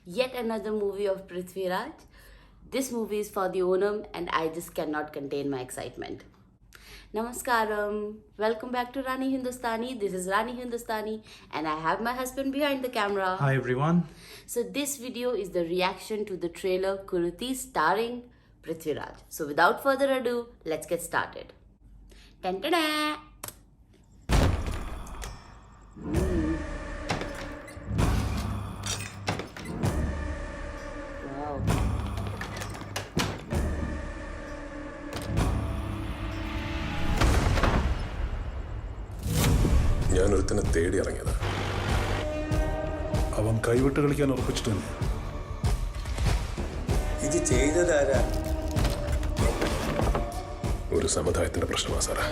yet another movie of Prithvi Raj. This movie is for the Onam and I just cannot contain my excitement. Namaskaram. Welcome back to Rani Hindustani. This is Rani Hindustani and I have my husband behind the camera. Hi everyone. So this video is the reaction to the trailer Kuruti starring Prithvi Raj. So without further ado, let's get started. Tan-ta-da! Wow. ഞാനൊരുത്തനെ തേടി ഇറങ്ങിയതാ. അവൻ കൈവിട്ട് കളിക്കാൻ ഉറപ്പിച്ചിട്ടുണ്ട്. ഇത് ചെയ്തതാരാ? ഒരു സമുദായത്തിന്റെ പ്രശ്നമാ സാറേ.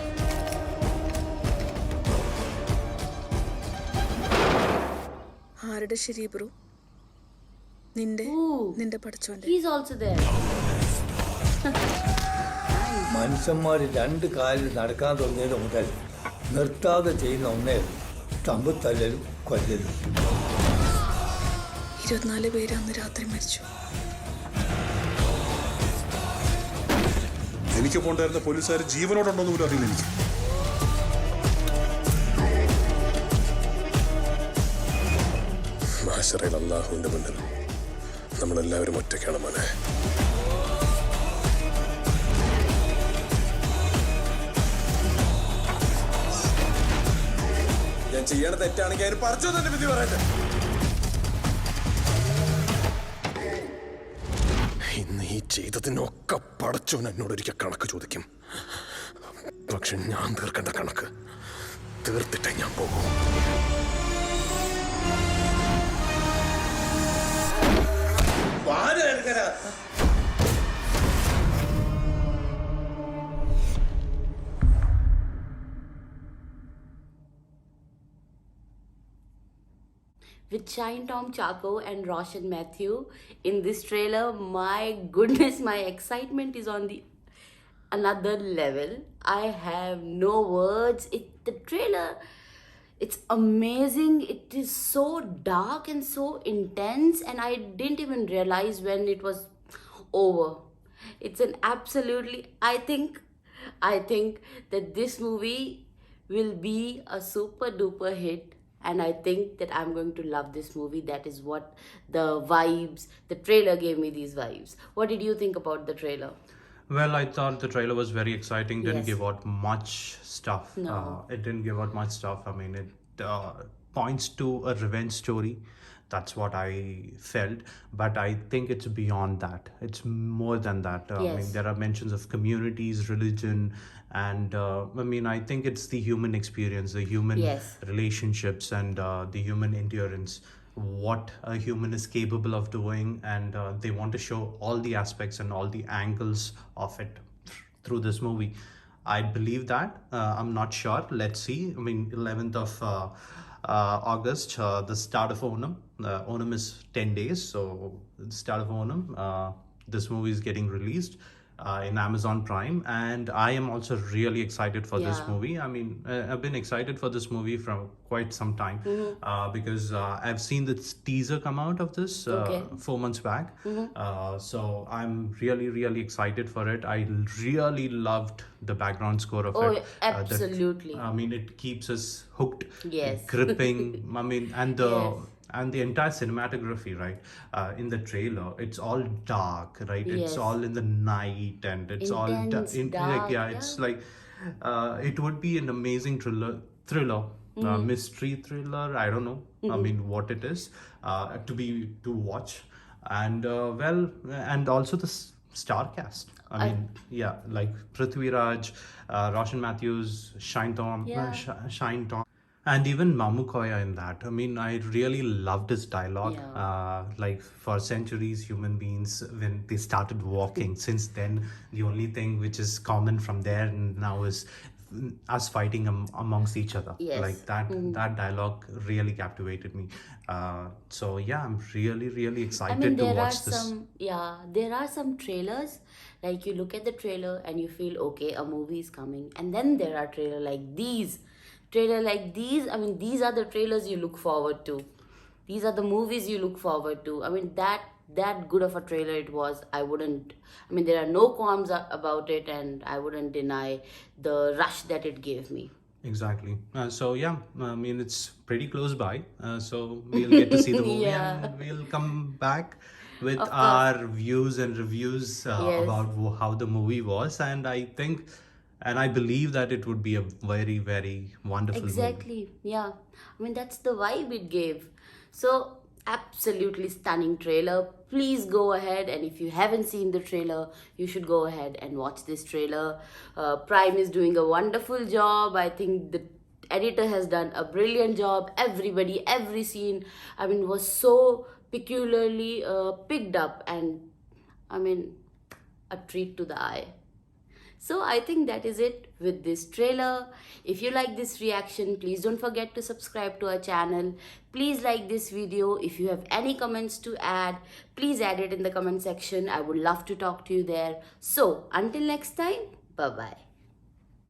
ആരുടെ ശരി ബ്രോ? നിന്റെ Ooh, നിന്റെ പഠിച്ചോന്റെ. he's also there. മനുഷ്യന്മാർ രണ്ട് കാലിൽ നടക്കാൻ തുടങ്ങിയത് മുതൽ നിർത്താതെ ചെയ്യുന്ന ഒന്നേ തമ്പുത്തല്ലലും കൊല്ലലും. 24 പേര് അന്ന് രാത്രി മരിച്ചു. എനിക്ക് പോണ്ടായിരുന്ന പോലീസുകാർ ജീവനോടുണ്ടോന്ന് പോലും അറിയില്ല എനിക്ക്. മാശറയിൽ അല്ലാഹുവിന്റെ മുന്നിൽ നമ്മളെല്ലാവരും ഒറ്റയ്ക്കാണ് മോനെ. ഞാൻ ചെയ്യണ തെറ്റാണെങ്കിൽ അതിന് പറിച്ചു തന്നെ വിധി പറയട്ടെ. ഇന്ന് ഈ ചെയ്തതിനൊക്കെ പടച്ചോൻ എന്നോട് ഒരിക്കൽ കണക്ക് ചോദിക്കും. പക്ഷെ ഞാൻ തീർക്കേണ്ട കണക്ക് തീർത്തിട്ടേ ഞാൻ പോകും. With Shine Tom Chaco and Roshan Matthew in this trailer, my goodness, my excitement is on the another level. I have no words. The trailer, it's amazing. It is so dark and so intense, and I didn't even realize when it was over. It's an absolutely, I think that this movie will be a super duper hit, and I think that I'm going to love this movie. That is what the vibes, the trailer gave me these vibes. What did you think about the trailer? Well, I thought the trailer was very exciting. Didn't Yes. give out much stuff. No. It didn't give out much stuff. I mean, it points to a revenge story. That's what I felt. But I think it's beyond that. It's more than that. I Yes. mean, there are mentions of communities, religion, and I mean, I think it's the human experience, the human Yes. relationships, and the human endurance, what a human is capable of doing, and they want to show all the aspects and all the angles of it through this movie. I believe that. I'm not sure. Let's see. I mean, 11th of August, the start of Onam. Onam is 10 days, so the start of Onam. This movie is getting released in Amazon Prime, and I am also really excited for this Yeah. movie. I mean, I've been excited for this movie from quite some time because I've seen the teaser come out of this Okay. 4 months back. So I'm really, really excited for it. I really loved the background score of Oh, it. absolutely. I mean, it keeps us hooked, Yes. gripping. I mean, and the Yes. and the entire cinematography, right? In the trailer, it's all dark, right? Yes. It's all in the night, and it's Intense, like, dark, it's yeah. like it would be an amazing thriller, mystery thriller. I don't know. I mean, what it is to watch, and and also the star cast. I mean, yeah, like Prithvi Raj, Roshan Matthews, Shine Tom, Yeah. Shine Tom. And even Mamukoya in that. I mean, I really loved his dialogue. Yeah. Like for centuries, human beings, when they started walking, since then, the only thing which is common from there now is us fighting amongst each other. Yes. Like that, that dialogue really captivated me. So yeah, I'm really, really I excited mean, to there are watch this. there are some trailers, like you look at the trailer and you feel, okay, a movie is coming. And then there are trailer like these. I mean, these are the trailers you look forward to. these are the movies you look forward to. I mean, that good of a trailer it was. I mean, there are no qualms about it, and I wouldn't deny the rush that it gave me. Exactly. So yeah, I mean it's pretty close by. So we'll get to see the movie Yeah. and we'll come back with Of course. our views and reviews Yes. about how the movie was. And I think, and I believe that it would be a very, very wonderful movie. Exactly. Yeah. I mean, that's the vibe it gave. So, absolutely stunning trailer. Please go ahead, and if you haven't seen the trailer, you should go ahead and watch this trailer. Prime is doing a wonderful job. I think the editor has done a brilliant job. Everybody, every scene, I mean, was so peculiarly picked up, and I mean, a treat to the eye. So I think that is it with this trailer. If you like this reaction, please don't forget to subscribe to our channel. Please like this video. If you have any comments to add, please add it in the comment section. I would love to talk to you there. So until next time, bye bye.